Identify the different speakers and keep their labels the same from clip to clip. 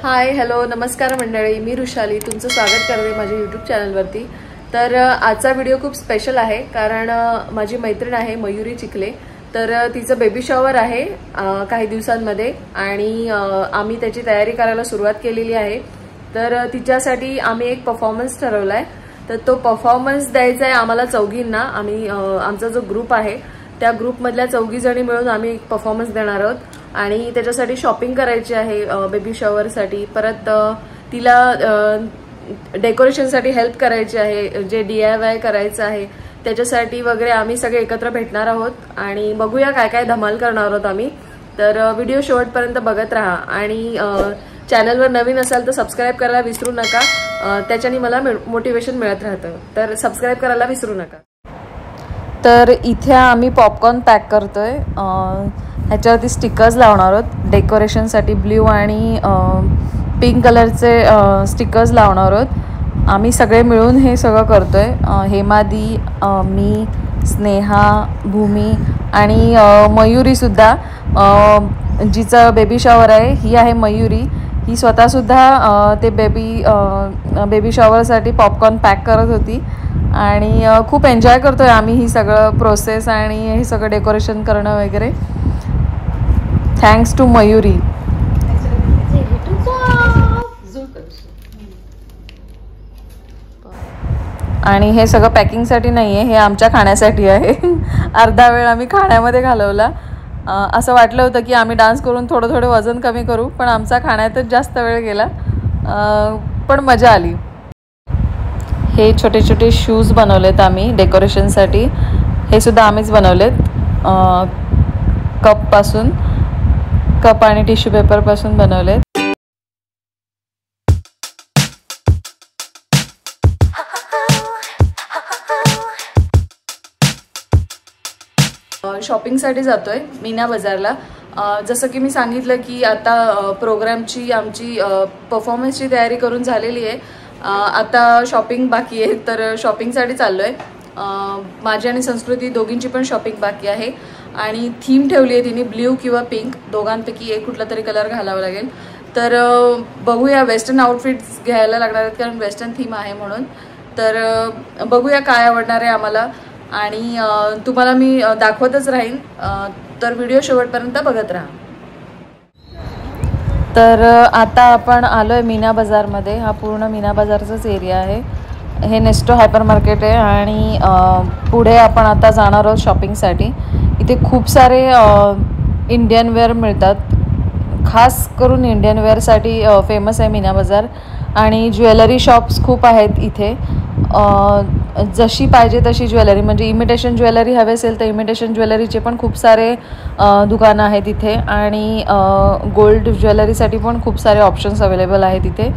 Speaker 1: Hi hello नमस्कार मंडळी, मी रुशाली तुमचं स्वागत करते माझ्या यूट्यूब चॅनलवरती। तर आजचा व्हिडिओ खूप स्पेशल आहे कारण माझी मैत्रीण आहे मयुरी चिखले, तर तिचं बेबी शॉवर आहे काही दिवसांमध्ये आणि आम्ही त्याची तयारी करायला सुरुवात केलेली आहे। तर तिच्यासाठी आम्ही एक परफॉर्मन्स ठरवलाय, तर तो परफॉर्मन्स द्यायचा आहे आम्हाला चौघींना। आम्ही आमचा जो ग्रुप आहे त्या ग्रुपमधल्या 4 जणी मिळून आम्ही एक परफॉर्मन्स देणार आहोत आणि त्याच्यासाठी शॉपिंग करायची आहे बेबी शॉवरसाठी। परत तिला डेकोरेशनसाठी हेल्प करायची आहे, जे DIY करायचं आहे त्याच्यासाठी वगैरे आम्ही सगळे एकत्र भेटणार आहोत आणि बघूया काय काय धमाल करणार आहोत आम्ही। तर व्हिडिओ शेवटपर्यंत बघत राहा आणि चॅनलवर नवीन असाल तर सबस्क्राइब करायला विसरू नका, त्याच्याने मला मोटिवेशन मिळत राहतं, तर सबस्क्राइब करायला विसरू नका। तर इथे आम्ही पॉपकॉर्न पॅक करतोय, ह्याच्यावरती स्टिकर्स लावणार आहोत डेकोरेशनसाठी। ब्ल्यू आणि पिंक कलरचे स्टिकर्स लावणार आहोत। आम्ही सगळे मिळून हे सगळं करतोय, हेमादी, मी, स्नेहा, भूमी आणि मयुरीसुद्धा, जिचं बेबी शॉवर आहे ही आहे मयुरी। ही स्वतःसुद्धा ते बेबी शॉवरसाठी पॉपकॉर्न पॅक करत होती आणि खूप एन्जॉय करतोय आम्ही ही सगळं प्रोसेस आणि हे सगळं डेकोरेशन करणं वगैरे। Thanks to Mayuri. आणि हे सगळं पॅकिंगसाठी नाही आहे, हे आमच्या खाण्यासाठी आहे। अर्धा वेळ आम्ही खाण्यामध्ये घालवला। असं वाटलं होतं की आम्ही डान्स करून थोडं वजन कमी करू, पण आमचा खाण्यातच जास्त वेळ गेला, पण मजा आली। हे छोटे छोटे शूज बनवलेत आम्ही डेकोरेशनसाठी, हे सुद्धा आम्हीच बनवलेत। कप आणि टिश्यू पेपरपासून बनवलेत। शॉपिंगसाठी जातोय मीना बाजारला। जसं की मी सांगितलं की आता प्रोग्रामची आमची परफॉर्मन्सची तयारी करून झालेली आहे, आता शॉपिंग बाकी आहे, तर शॉपिंगसाठी चाललोय। माझी आणि संस्कृती दोघींची पण शॉपिंग बाकी आहे आणि थीम ठेवली आहे तिने ब्ल्यू किंवा पिंक, दोघांपैकी एक कुठला तरी कलर घालावा लागेल। तर बघूया, वेस्टर्न आउटफिट्स घ्यायला लागणार आहेत कारण वेस्टर्न थीम आहे म्हणून। तर बघूया काय आवडणार आहे आम्हाला आणि तुम्हाला मी दाखवतच राहीन, तर व्हिडिओ शेवटपर्यंत बघत राहा। तर आता आपण आलोय मीना बाजारमध्ये। हा पूर्ण मीना बाजारचाच एरिया आहे, हे नेस्टो हायपर मार्केट आहे आणि पुढे आपण आता जाणार आहोत शॉपिंगसाठी। इथे खूप सारे इंडियन वेअर मिळतात, खास करून इंडियन वेअरसाठी फेमस आहे मीना बाजार। आणि ज्वेलरी शॉप्स खूप आहेत इथे, जशी पाहिजे तशी ज्वेलरी, म्हणजे इमिटेशन ज्वेलरी हवी असेल तर इमिटेशन ज्वेलरीचे पण खूप सारे दुकानं आहेत इथे आणि गोल्ड ज्वेलरीसाठी पण खूप सारे ऑप्शन्स अवेलेबल आहेत इथे।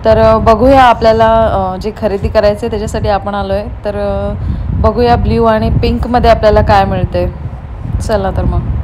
Speaker 1: तर बघूया आपल्याला जे खरेदी करायचं आहे त्याच्यासाठी आपण आलो आहे, तर बघूया ब्ल्यू आणि पिंकमध्ये आपल्याला काय मिळते। चला तर मग।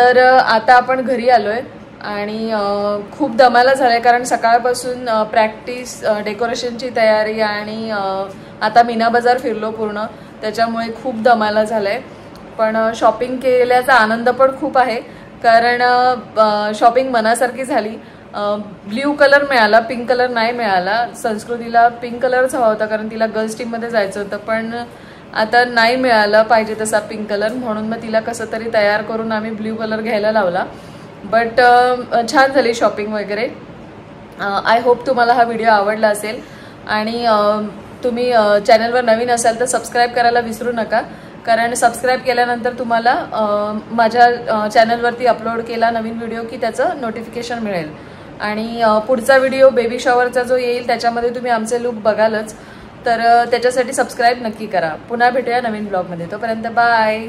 Speaker 1: तर आता आपण घरी आलोय आणि खूप दमाला झालंय कारण सकाळपासून प्रॅक्टिस, डेकोरेशनची तयारी आणि आता मीना बाजार फिरलो पूर्ण, त्याच्यामुळे खूप दमाला झालंय. पण शॉपिंग केल्याचा आनंद पण खूप आहे कारण शॉपिंग मनासारखी झाली. ब्ल्यू कलर मिळाला, पिंक कलर नाही मिळाला. संस्कृतीला पिंक कलरच हवा होता कारण तिला गर्ल्स टीममध्ये जायचं होतं, पण आता नाही मिळालं पाहिजे तसा पिंक कलर, म्हणून मग तिला कसं तरी तयार करून आम्ही ब्ल्यू कलर घ्यायला लावला. बट छान झाली शॉपिंग वगैरे. आय होप तुम्हाला हा व्हिडिओ आवडला असेल आणि तुम्ही चॅनलवर नवीन असाल तर सबस्क्राईब करायला विसरू नका कारण सबस्क्राईब केल्यानंतर तुम्हाला माझ्या चॅनलवरती अपलोड केला नवीन व्हिडिओ की त्याचं नोटिफिकेशन मिळेल. आणि पुढचा व्हिडिओ बेबी शॉवरचा जो येईल त्याच्यामध्ये तुम्ही आमचे लुक बघालच, तर त्याच्यासाठी सबस्क्राईब नक्की करा. पुन्हा भेटूया नवीन ब्लॉगमध्ये. तोपर्यंत बाय.